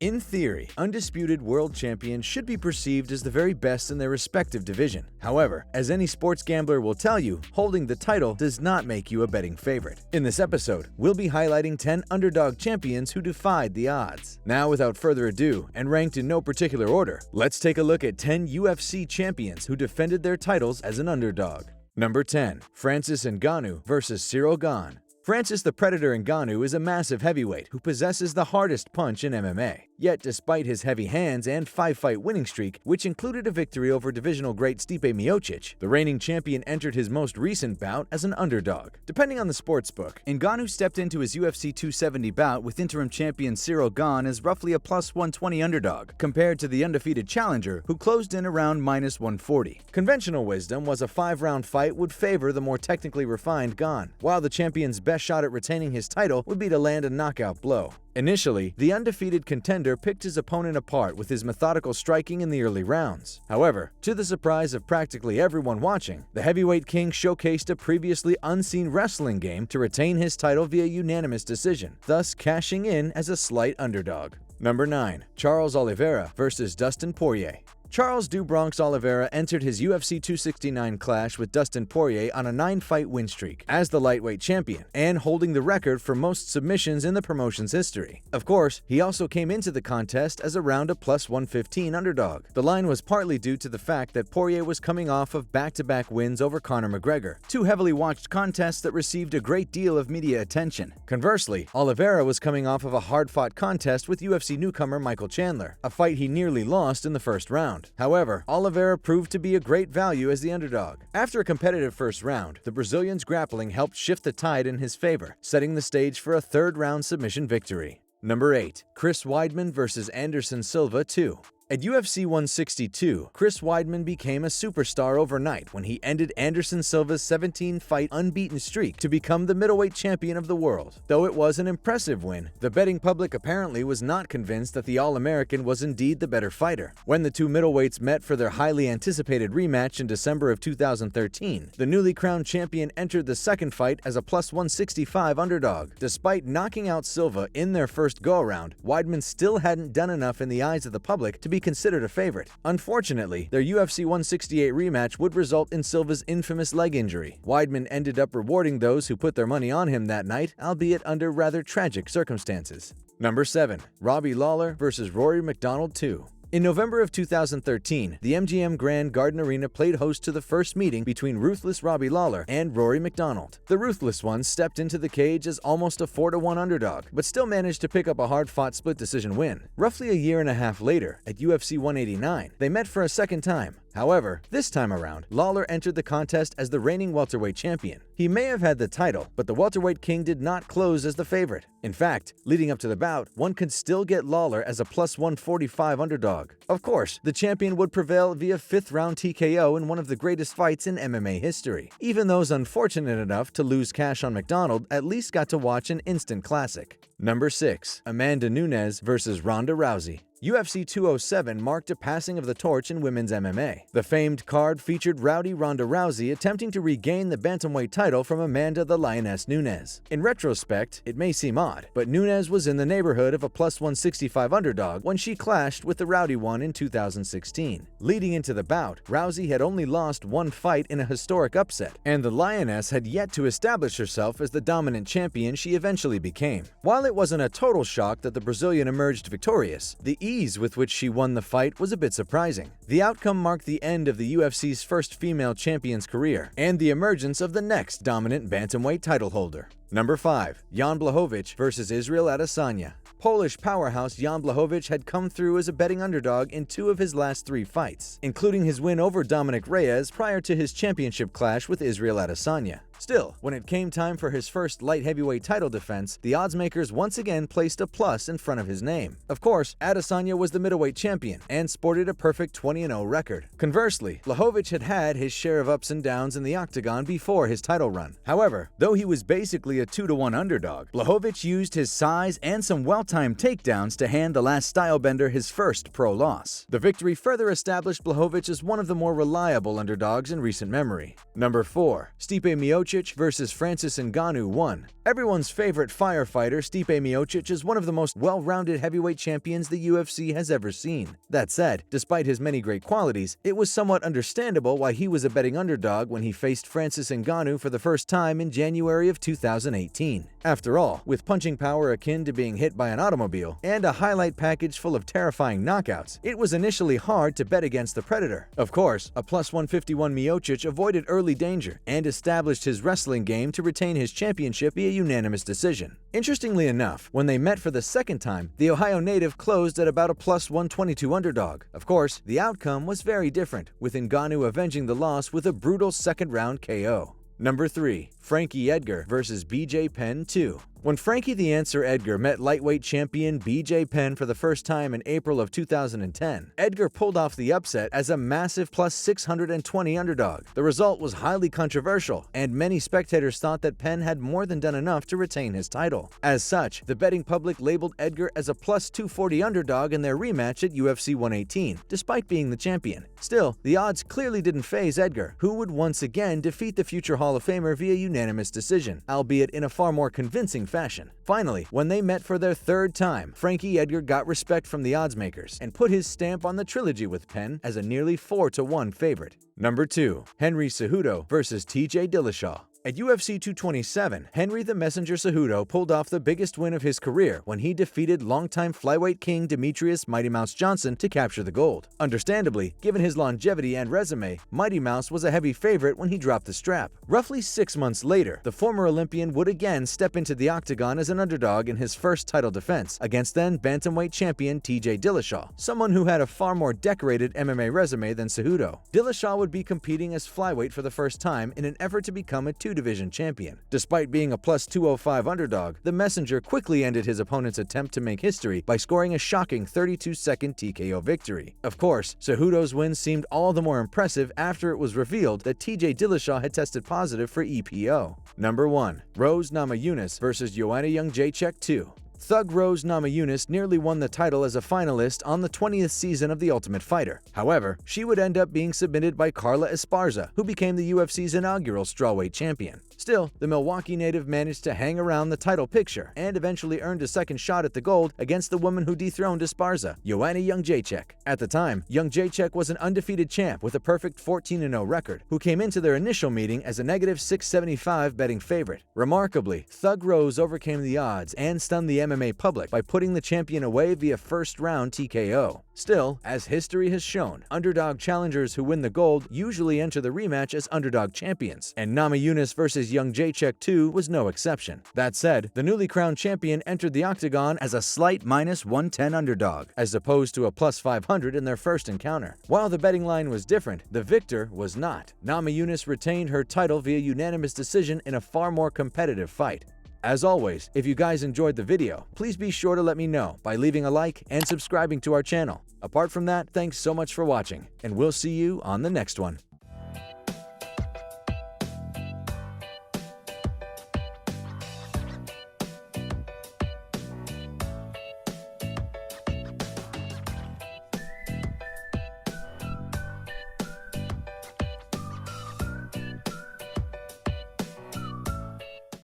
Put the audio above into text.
In theory, undisputed world champions should be perceived as the very best in their respective division. However, as any sports gambler will tell you, holding the title does not make you a betting favorite. In this episode, we'll be highlighting 10 underdog champions who defied the odds. Now, without further ado, and ranked in no particular order, let's take a look at 10 UFC champions who defended their titles as an underdog. Number 10. Francis Ngannou vs. Cyril. Francis the Predator Ngannou is a massive heavyweight who possesses the hardest punch in MMA. Yet, despite his heavy hands and 5-fight winning streak, which included a victory over divisional great Stipe Miocic, the reigning champion entered his most recent bout as an underdog. Depending on the sportsbook, Ngannou stepped into his UFC 270 bout with interim champion Cyril as roughly a plus 120 underdog, compared to the undefeated challenger who closed in around minus 140. Conventional wisdom was a 5-round fight would favor the more technically refined Gane, while the champion's best shot at retaining his title would be to land a knockout blow. Initially, the undefeated contender picked his opponent apart with his methodical striking in the early rounds. However, to the surprise of practically everyone watching, the heavyweight king showcased a previously unseen wrestling game to retain his title via unanimous decision, thus cashing in as a slight underdog. Number 9. Charles Oliveira vs. Dustin Poirier. Charles "Do Bronx" Oliveira entered his UFC 269 clash with Dustin Poirier on a 9-fight win streak as the lightweight champion and holding the record for most submissions in the promotion's history. Of course, he also came into the contest as around a plus 115 underdog. The line was partly due to the fact that Poirier was coming off of back-to-back wins over Conor McGregor, two heavily watched contests that received a great deal of media attention. Conversely, Oliveira was coming off of a hard-fought contest with UFC newcomer Michael Chandler, a fight he nearly lost in the first round. However, Oliveira proved to be a great value as the underdog. After a competitive first round, the Brazilian's grappling helped shift the tide in his favor, setting the stage for a third-round submission victory. Number 8. Chris Weidman vs. Anderson Silva 2. At UFC 162, Chris Weidman became a superstar overnight when he ended Anderson Silva's 17-fight unbeaten streak to become the middleweight champion of the world. Though it was an impressive win, the betting public apparently was not convinced that the All-American was indeed the better fighter. When the two middleweights met for their highly anticipated rematch in December of 2013, the newly crowned champion entered the second fight as a plus 165 underdog. Despite knocking out Silva in their first go-around, Weidman still hadn't done enough in the eyes of the public to be considered a favorite. Unfortunately, their UFC 168 rematch would result in Silva's infamous leg injury. Weidman ended up rewarding those who put their money on him that night, albeit under rather tragic circumstances. Number 7. Robbie Lawler vs. Rory MacDonald 2. In November of 2013, the MGM Grand Garden Arena played host to the first meeting between ruthless Robbie Lawler and Rory MacDonald. The ruthless one stepped into the cage as almost a 4-1 underdog, but still managed to pick up a hard-fought split decision win. Roughly a year and a half later, at UFC 189, they met for a second time. However, this time around, Lawler entered the contest as the reigning welterweight champion. He may have had the title, but the welterweight king did not close as the favorite. In fact, leading up to the bout, one could still get Lawler as a plus 145 underdog. Of course, the champion would prevail via 5th-round TKO in one of the greatest fights in MMA history. Even those unfortunate enough to lose cash on MacDonald at least got to watch an instant classic. Number 6. Amanda Nunes vs. Ronda Rousey. UFC 207 marked a passing of the torch in women's MMA. The famed card featured rowdy Ronda Rousey attempting to regain the bantamweight title from Amanda the Lioness Nunes. In retrospect, it may seem odd, but Nunes was in the neighborhood of a plus 165 underdog when she clashed with the rowdy one in 2016. Leading into the bout, Rousey had only lost one fight in a historic upset, and the Lioness had yet to establish herself as the dominant champion she eventually became. While it wasn't a total shock that the Brazilian emerged victorious, the ease with which she won the fight was a bit surprising. The outcome marked the end of the UFC's first female champion's career and the emergence of the next dominant bantamweight title holder. Number 5. Jan Blachowicz vs. Israel Adesanya. Polish powerhouse Jan Blachowicz had come through as a betting underdog in 2 of his last 3 fights, including his win over Dominic Reyes prior to his championship clash with Israel Adesanya. Still, when it came time for his first light heavyweight title defense, the oddsmakers once again placed a plus in front of his name. Of course, Adesanya was the middleweight champion and sported a perfect 20-0 record. Conversely, Blachowicz had had his share of ups and downs in the octagon before his title run. However, though he was basically a 2-1 underdog, Blachowicz used his size and some well-timed takedowns to hand the last stylebender his first pro loss. The victory further established Blachowicz as one of the more reliable underdogs in recent memory. Number 4. Stipe Miocic Miocic versus Francis Ngannou 1. Everyone's favorite firefighter, Stipe Miocic, is one of the most well-rounded heavyweight champions the UFC has ever seen. That said, despite his many great qualities, it was somewhat understandable why he was a betting underdog when he faced Francis Ngannou for the first time in January of 2018. After all, with punching power akin to being hit by an automobile and a highlight package full of terrifying knockouts, it was initially hard to bet against the Predator. Of course, a plus 151 Miocic avoided early danger and established his wrestling game to retain his championship via unanimous decision. Interestingly enough, when they met for the second time, the Ohio native closed at about a plus 122 underdog. Of course, the outcome was very different, with Ngannou avenging the loss with a brutal second-round KO. Number 3. Frankie Edgar versus BJ Penn 2. When Frankie the Answer Edgar met lightweight champion BJ Penn for the first time in April of 2010, Edgar pulled off the upset as a massive plus 620 underdog. The result was highly controversial, and many spectators thought that Penn had more than done enough to retain his title. As such, the betting public labeled Edgar as a plus 240 underdog in their rematch at UFC 118, despite being the champion. Still, the odds clearly didn't faze Edgar, who would once again defeat the future Hall of Famer via unanimous decision, albeit in a far more convincing fashion. Finally, when they met for their third time, Frankie Edgar got respect from the oddsmakers and put his stamp on the trilogy with Penn as a nearly 4-1 favorite. Number 2. Henry Cejudo versus TJ Dillashaw. At UFC 227, Henry the Messenger Cejudo pulled off the biggest win of his career when he defeated longtime flyweight king Demetrius Mighty Mouse Johnson to capture the gold. Understandably, given his longevity and resume, Mighty Mouse was a heavy favorite when he dropped the strap. Roughly 6 months later, the former Olympian would again step into the octagon as an underdog in his first title defense against then bantamweight champion TJ Dillashaw, someone who had a far more decorated MMA resume than Cejudo. Dillashaw would be competing as flyweight for the first time in an effort to become a two-division champion. Despite being a plus 205 underdog, the Messenger quickly ended his opponent's attempt to make history by scoring a shocking 32-second TKO victory. Of course, Cejudo's win seemed all the more impressive after it was revealed that TJ Dillashaw had tested positive for EPO. Number 1. Rose Namajunas versus Joanna Jędrzejczyk 2. Thug Rose Namajunas nearly won the title as a finalist on the 20th season of The Ultimate Fighter. However, she would end up being submitted by Carla Esparza, who became the UFC's inaugural strawweight champion. Still, the Milwaukee native managed to hang around the title picture and eventually earned a second shot at the gold against the woman who dethroned Esparza, Joanna Jędrzejczyk. At the time, Jędrzejczyk was an undefeated champ with a perfect 14-0 record, who came into their initial meeting as a negative 675 betting favorite. Remarkably, Thug Rose overcame the odds and stunned the MMA public by putting the champion away via first-round TKO. Still, as history has shown, underdog challengers who win the gold usually enter the rematch as underdog champions, and Namajunas versus Jędrzejczyk 2 was no exception. That said, the newly crowned champion entered the octagon as a slight minus 110 underdog, as opposed to a plus 500 in their first encounter. While the betting line was different, the victor was not. Namajunas retained her title via unanimous decision in a far more competitive fight. As always, if you guys enjoyed the video, please be sure to let me know by leaving a like and subscribing to our channel. Apart from that, thanks so much for watching, and we'll see you on the next one.